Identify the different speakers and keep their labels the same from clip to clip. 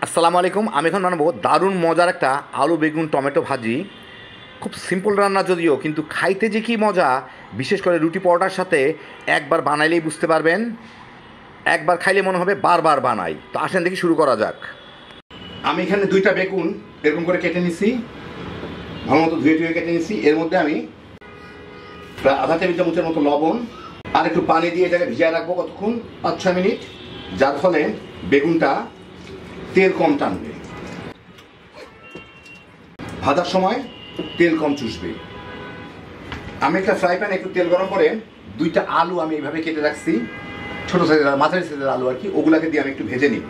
Speaker 1: আসসালামু আলাইকুম। আমি এখন বানাবো দারুণ মজার একটা আলু বেগুন টমেটো ভাজি। খুব সিম্পল রান্না যদিও, কিন্তু খাইতে যে কী মজা, বিশেষ করে রুটি পরোটার সাথে একবার বানাইলেই বুঝতে পারবেন। একবার খাইলে মনে হবে বারবার বানাই। তো আসেন দেখি শুরু করা যাক। আমি এখানে দুইটা বেগুন এরকম করে কেটে নিছি, ভালো মতো ধুয়ে ধুয়ে কেটে নিছি। এর মধ্যে আমি প্রায় আধা টেবিল চামচের মতো লবণ আর একটু পানি দিয়ে এটাকে ভিজিয়ে রাখবো কতক্ষণ, 5-6 মিনিট, যার ফলে বেগুনটা তেল কম টানবে, ভাজার সময় তেল কম চুষবে। আমি একটা ফ্রাই প্যানে একটু তেল গরম করে দুইটা আলু আমি এইভাবে কেটে রাখছি, ছোটো সাইজের মাঝারি সাইজের আলু আর কি, ওগুলাকে দিয়ে আমি একটু ভেজে নিব।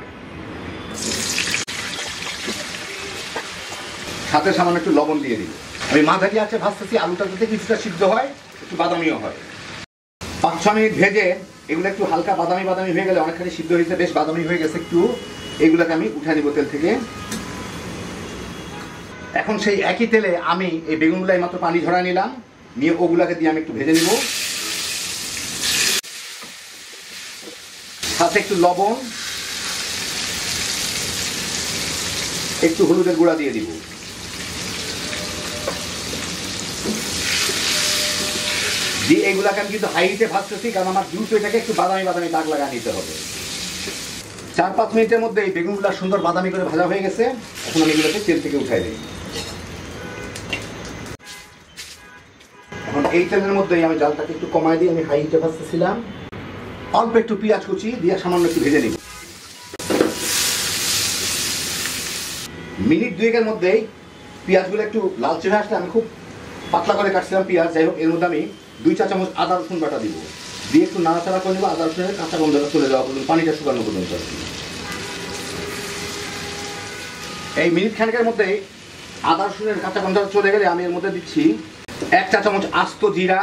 Speaker 1: সাথে সামান্য একটু লবণ দিয়ে দিব। আমি মাঝারি আছে ভাজতেছি, আলুটা যাতে কিছুটা সিদ্ধ হয়, একটু বাদামিও হয়। 5-6 মিনিট ভেজে এগুলো একটু হালকা বাদামি বাদামি হয়ে গেলে, অনেকখানি সিদ্ধ হয়েছে, বেশ বাদামি হয়ে গেছে একটু, এগুলোকে আমি উঠে নিব তেল থেকে। এখন সেই একই তেলে আমি এই বেগুনগুলো মাত্র পানি ঝরায় নিলাম, নিয়ে ওগুলাকে দিয়ে আমি একটু ভেজে নিব। সাথে একটু লবণ, একটু হলুদের গুঁড়া দিয়ে দিব। দিয়ে এইগুলাকে আমি কিন্তু হাই হিটে ভাজতেছি, কারণ আমার দ্রুত এটাকে একটু বাদামি বাদামি দাগ লাগা নিতে হবে। 4-5 মিনিটের মধ্যে এই বেগুনগুলো সুন্দর বাদামি করে ভাজা হয়ে গেছে। এখন আমি এগুলোকে তেল থেকে উঠাই দিই। এখন এই তেলের মধ্যেই আমি জালটাকে একটু কমাই দিই, আমি হাই হিটে ভাজতেছিলাম। অল্প একটু পেঁয়াজ কুচি দিয়ে সামান্য একটু ভেজে নিব। মিনিট 2-এর মধ্যেই পেঁয়াজগুলো একটু লালচে হয়ে আসলে, আমি খুব পাতলা করে কাটছিলাম পেঁয়াজ, যাই হোক, এর মধ্যে আমি 2 চা চামচ আদা রসুন বাটা দিব, দিয়ে একটু নাড়াচাড়া করে নেবো। আদা রসুনের কাঁচা গন্ধটা চলে যাওয়া পর্যন্ত, পানিটা শুকানো পর্যন্ত আর কি। এই মিনিট খানেকের মধ্যে আদা রসুনের কাঁচা গন্ধটা চলে গেলে আমি এর মধ্যে দিচ্ছি 1 চা চামচ আস্ত জিরা,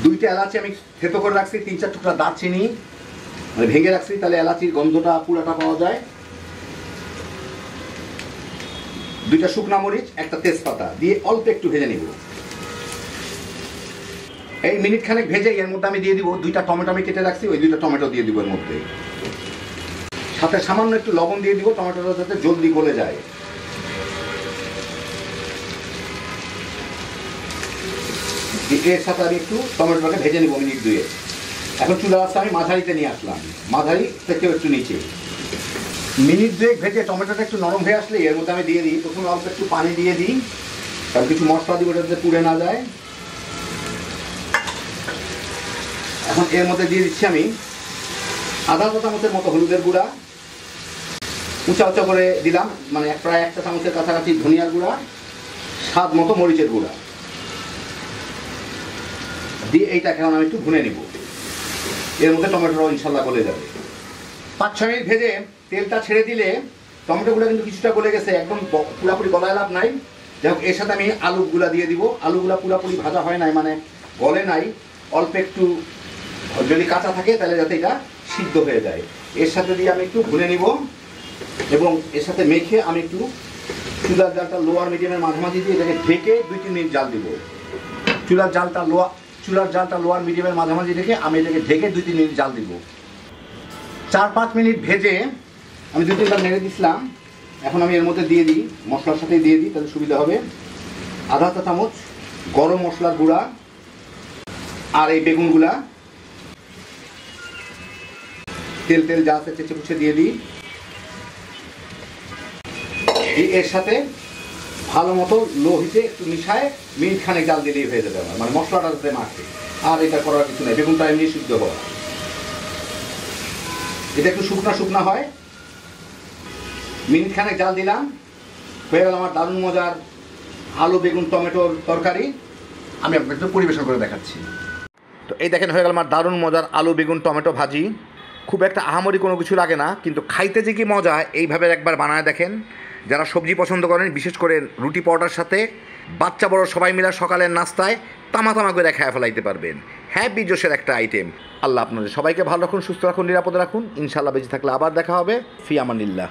Speaker 1: 2টা এলাচি আমি থেতো করে রাখছি, 3-4 টুকরা দারচিনি মানে ভেঙে রাখছি, তাহলে এলাচির গন্ধটা পুরাটা পাওয়া যায়, 2টা শুকনা মরিচ, একটা তেজপাতা দিয়ে অল্প একটু ভেজে নিব। এই মিনিট খানেক ভেজে এর মধ্যে আমি দিয়ে দিব 2টা টমেটো আমি কেটে রাখছি, ওই 2টা টমেটো দিয়ে দিব এর মধ্যে। সাথে সামান্য একটু লবণ দিয়ে দিব, টমেটোটা যাতে জলদি গলে যায়। এর সাথে আমি একটু টমেটোটাকে ভেজে নিব মিনিট 2। এখন চুলা আঁচটা আমি মাঝারিতে নিয়ে আসলাম, মাঝারি থেকেও একটু নিচে। মিনিট 2 ভেজে টমেটোটা একটু নরম হয়ে আসলে এর মধ্যে আমি দিয়ে দিই, প্রথমে অল্প একটু পানি দিয়ে দিই, কারণ কিছু মশলা দিব ওটা যাতে পুড়ে না যায়। এখন এর মধ্যে দিয়ে দিচ্ছি আমি আধা চা চামচের মতো হলুদের গুঁড়া, উঁচা উঁচা করে দিলাম, মানে প্রায় 1 চা চামচের কাছাকাছি ধনিয়ার গুঁড়া, স্বাদ মতো মরিচের গুঁড়া দিয়ে এইটাকে এখন আমি একটু ভুনে নিব। এর মধ্যে টমেটোটাও ইনশাল্লাহ গলে যাবে। 5-6 মিনিট ভেজে তেলটা ছেড়ে দিলে টমেটোগুলো কিন্তু কিছুটা গলে গেছে, একদম পুরাপুরি গলায় লাভ নাই। যাই হোক, এর সাথে আমি আলুগুলা দিয়ে দিব। আলুগুলা পুরাপুরি ভাজা হয় নাই, মানে গলে নাই, অল্প একটু যদি কাঁচা থাকে তাহলে যাতে এটা সিদ্ধ হয়ে যায়। এর সাথে দিয়ে আমি একটু ভুনে নিব এবং এর সাথে মেখে আমি একটু চুলার জালটা লোয়ার মিডিয়ামের মাঝামাঝি দিয়ে এটাকে ঢেকে 2-3 মিনিট জাল দিব। চুলার জালটা লোয়ার মিডিয়ামের মাঝামাঝি রেখে আমি এটাকে ঢেকে 2-3 মিনিট জাল দিব। 4-5 মিনিট ভেজে আমি 2-3বার নেড়ে দিছিলাম। এখন আমি এর মধ্যে দিয়ে দিই, মশলার সাথে দিয়ে দিই, তাহলে সুবিধা হবে। আধা চা চামচ গরম মশলার গুঁড়া আর এই বেগুনগুলা তেল তেল যা আছে চেঁচে পুছে দিয়ে দিই। এর সাথে ভালো মতো লো হিটে একটু মিশায় মিনিট খানেক জাল দিলেই হয়ে যাবে আমার, মানে মশলাটা যাতে মাখে, আর এটা করার কিছু নেই। বেগুনটা এমনি সিদ্ধ হওয়া, এটা একটু শুকনা শুকনা হয়। মিনিট খানেক জাল দিলাম, হয়ে গেল আমার দারুণ মজার আলু বেগুন টমেটোর তরকারি। আমি আপনাকে একটু পরিবেশন করে দেখাচ্ছি। তো এই দেখেন, হয়ে গেল আমার দারুণ মজার আলু বেগুন টমেটো ভাজি। খুব একটা আহামরি কোনো কিছু লাগে না, কিন্তু খাইতে যে কি মজা, এইভাবে একবার বানায় দেখেন। যারা সবজি পছন্দ করেন, বিশেষ করে রুটি পরোটার সাথে, বাচ্চা বড় সবাই মিলে সকালের নাস্তায় তামা তামা করে খায় ফেলাইতে পারবেন। হ্যাপি জোশের একটা আইটেম। আল্লাহ আপনাদের সবাইকে ভালো রাখুন, সুস্থ রাখুন, নিরাপদে রাখুন। ইনশাআল্লাহ বেঁচে থাকলে আবার দেখা হবে। ফি আমানিল্লাহ।